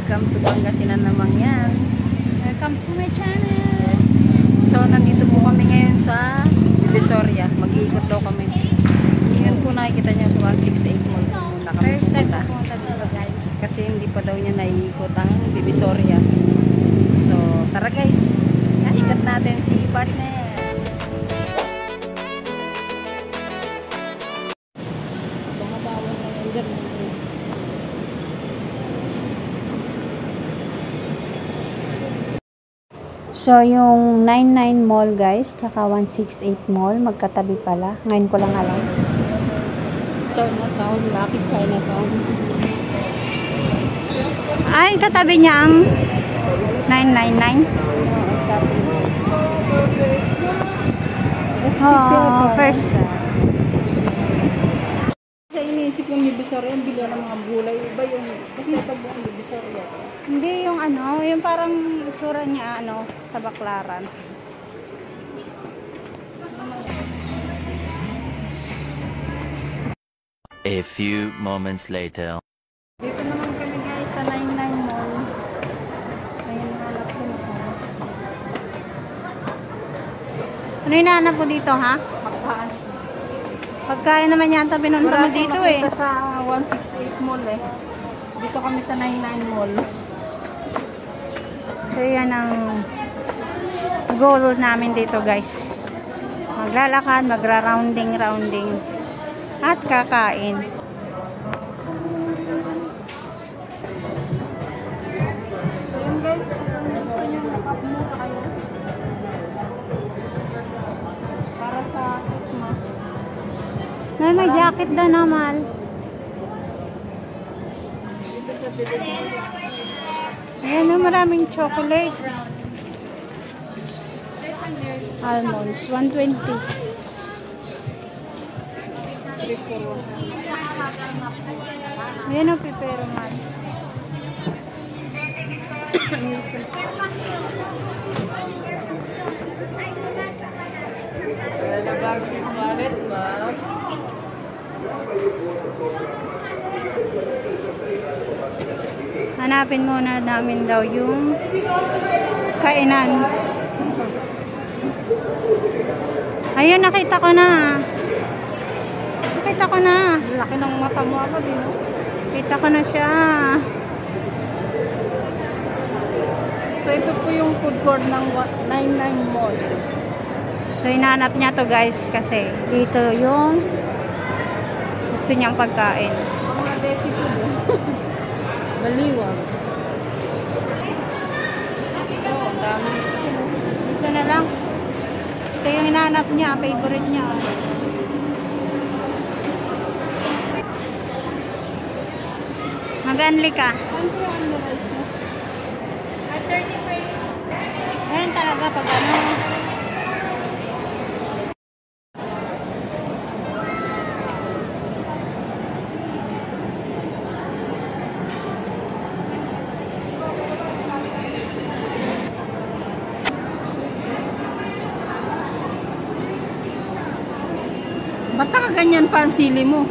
Welcome to Pangasinan naman yan. Welcome to my channel. Yes. So, nandito po kami ngayon sa Divisoria. Mag-iikot daw kami. Ngayon po nakikita niyo po 168 mall. Muna kami First time pupunta. pupunta dito, guys. Kasi hindi pa daw niya naiikot ang Divisoria. So, tara guys. Ikot natin si partner. Bumabawal na yung ganun. So, yung 99 Mall, guys, tsaka 168 Mall, magkatabi pala. Ngayon ko lang alam. Chinatown, Lucky Chinatown. Ay, katabi niya ang 999. Oh, first. Kasi iniisip yung Divisoria, yung bilihan ng mga gulay. Iba yung, kasi ito buong Divisoria. Hindi yung ano, yung parang itsura niya, ano, sa Baklaran. A few moments later. Dito naman kami guys sa 99 Mall. Ayun, hanap ko na ako. Ano hinahanap ko dito, ha? Pagkaan. Pagkain naman yata pinunta mo dito, eh. Sa 168 Mall eh. Dito kami sa 99 Mall. So, yan ang goal namin dito, guys. Maglalakad, magra-rounding, at kakain. So, yun guys, kung gusto nyo nakapumura kayo para sa Christmas. May jacket daw naman. Dito sa Divisoria. Ayan o, maraming chocolate. Almonds, 120. Ayan o, pipero man. Hanapin muna namin daw yung kainan. Ayun, nakita ko na. Laki ng mata mo ako din. Kita ko na siya. So, ito po yung food court ng 99 Mall. So, hinanap niya to, guys, kasi dito yung gusto niyang pagkain. Mga desi po doon. Baliwag. Ito, ang dami nito. Dito na lang. Ito yung hinanap niya, favorite niya. Mag-unli ka. Saan po yung underize mo? Ganun talaga pag ano. Ba't nakaganyan pa ang sili mo?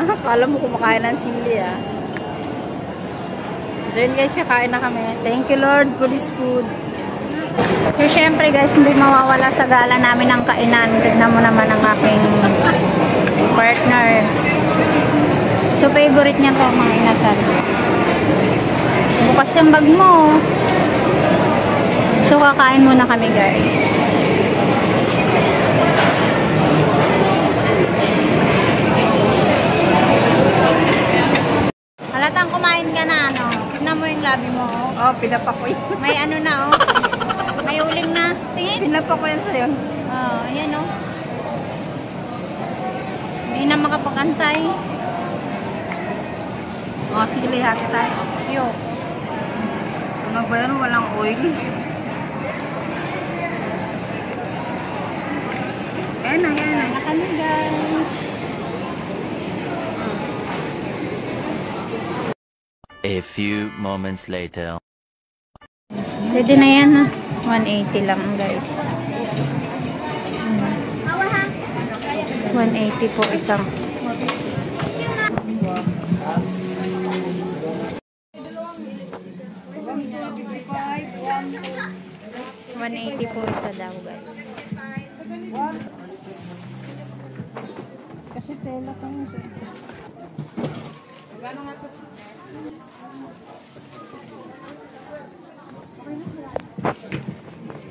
Akala mo kumakain ng sili ah. So yun guys, kain na kami. Thank you Lord for this food. So, syempre guys, hindi mawawala sa gala namin ang kainan. Tignan mo naman ang aking partner. So, favorite niya to mga inasal. Bukas yung bag mo. So, kakain muna kami guys. Halatang kumain ka na, ano? Tignan mo yung labi mo, oh. Oh, pinapakoy. May ano na, oh. May uling na. Tingin. Pinapakoy sa'yo. Oh, ayan, oh. Hindi na makapag-antay. Oh, sige, hati tayo. Yo. Ano ba yan? Walang oil. Ayan na, ayan na. Na kami, guys. A few moments later. Pwede na yan, ha? 180 lang, guys. 180 po isang. 180 po isa daw guys. Kasi tela ka mo siya.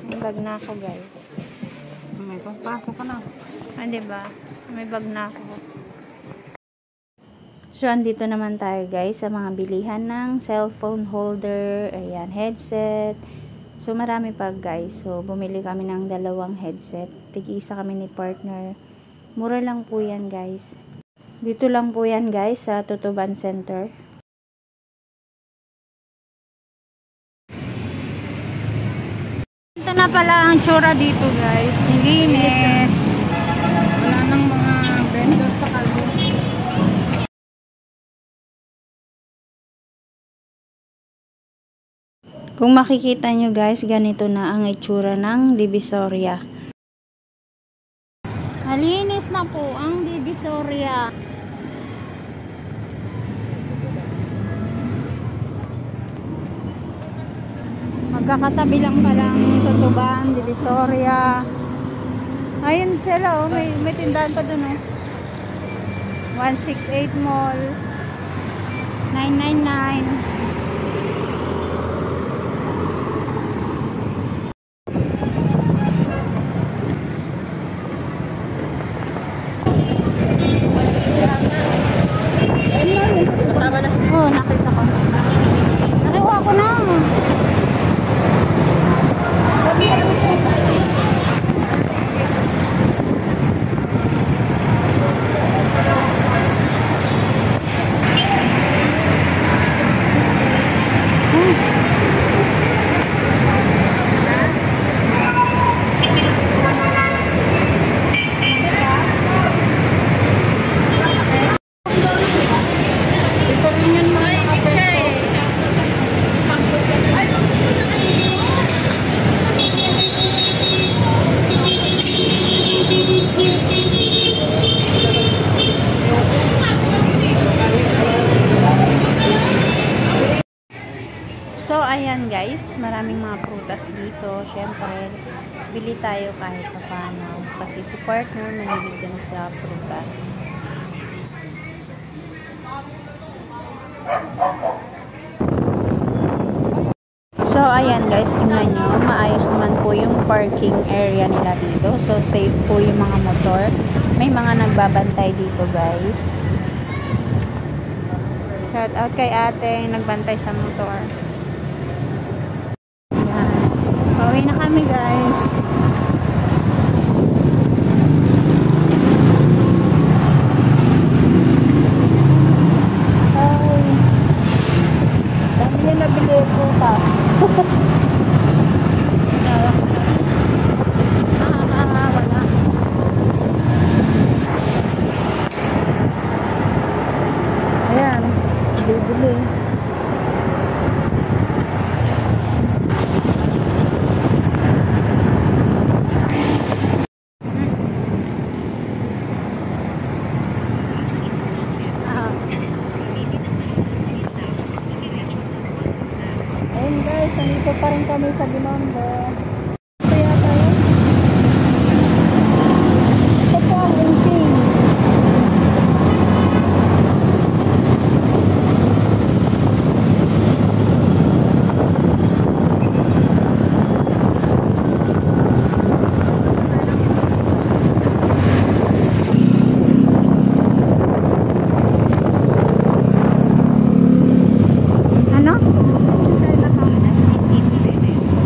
May bag na ako guys. May pangpasok ka na. Ah, diba? May bag na ako. So, andito naman tayo guys sa mga bilihan ng cellphone holder, ayan, headset. So, marami pa guys. So, bumili kami ng 2 headset. Tig-isa kami ni partner. Mura lang po yan guys. Dito lang po yan guys sa Tutuban Center. Ito na pala ang tsura dito guys. Nilinis. Wala nang mga vendor sa kalbo. Kung makikita nyo guys, ganito na ang itsura ng Divisoria. Malinis na po ang Divisoria. Magkakatabi lang palang Tutuban, Divisoria. Ayun sila oh, may tindahan pa dun oh. 168 Mall. 999. Oh, nakita ko. Nakuha ko na. So, ayan guys, maraming mga prutas dito. Syempre, bili tayo kahit paano. Kasi si partner mahilig din sa prutas. So, ayan guys, tingnan nyo. Maayos naman po yung parking area nila dito. So, safe po yung mga motor. May mga nagbabantay dito guys. Shout out kay ate nagbantay sa motor. Pauwi na kami guys. Ay. Dami niya nabili ko pa. Wala. Ayan. Bibili. Nandito pa rin kami sa Binondo. Kaya tayo. Ito po ang inting. Ano?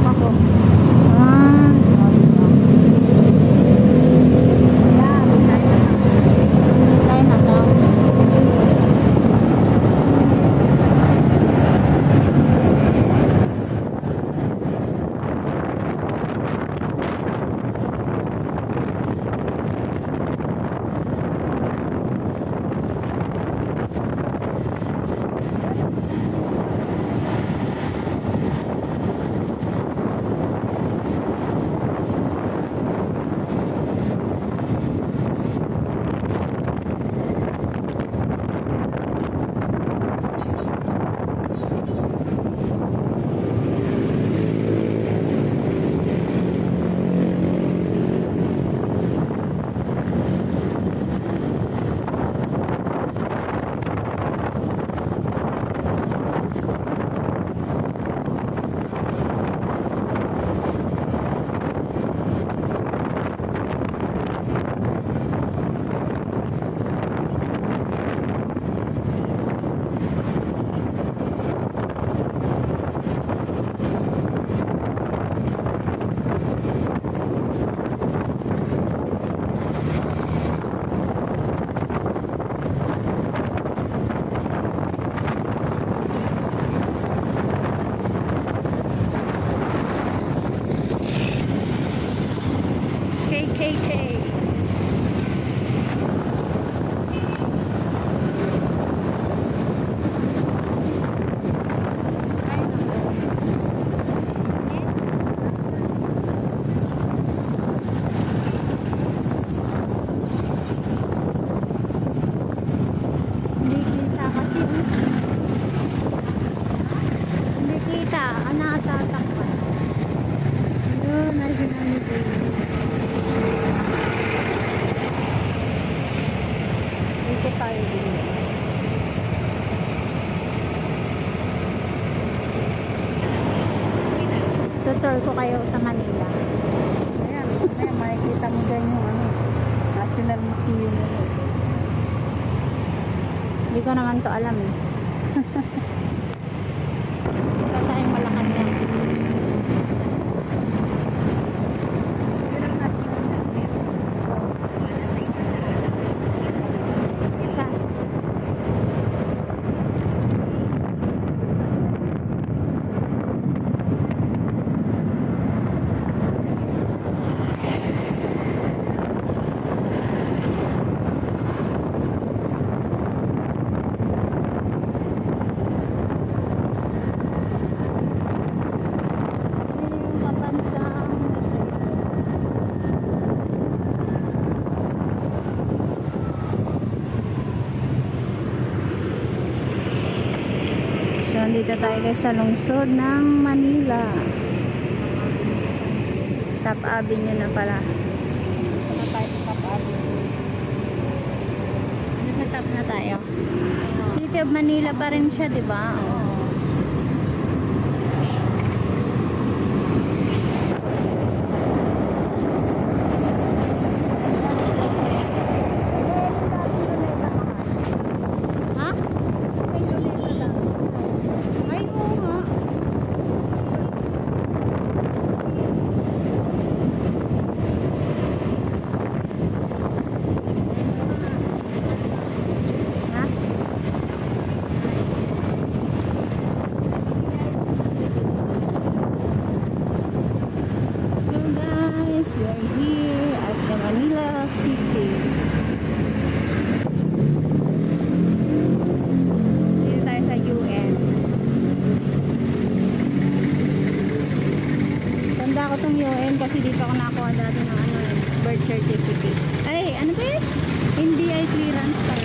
Ako. tayo din. Tutor ko kayo sa Manila. Ayan, ayan, makikita mo dyan yung ano, National Museum. Hindi ko naman to alam eh. Wala tayong malakad yan. So, dito tayo guys sa lungsod ng Manila. Top Avenue na pala. Ano tayo sa kapatid? Nasa top na tayo. City of Manila pa rin siya, di ba? Oo. Ha? Ay, oo nga. Ha? So guys, we are here at the Manila City. Dito tayo sa UN. Tanda ko tong UN kasi dito ako nakakuha dati ng ano, birth certificate. Ay, ano ba yun? NBI clearance pala.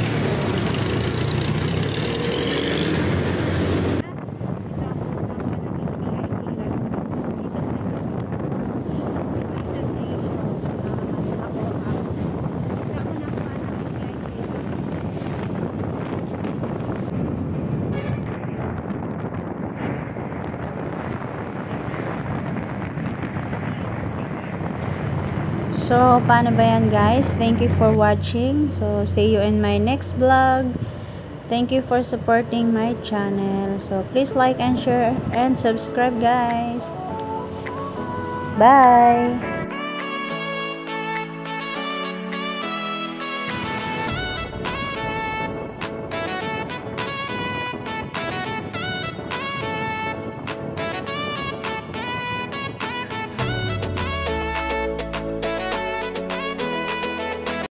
So, paano ba yan guys? Thank you for watching. So, see you in my next vlog. Thank you for supporting my channel. So, please like and share and subscribe guys. Bye!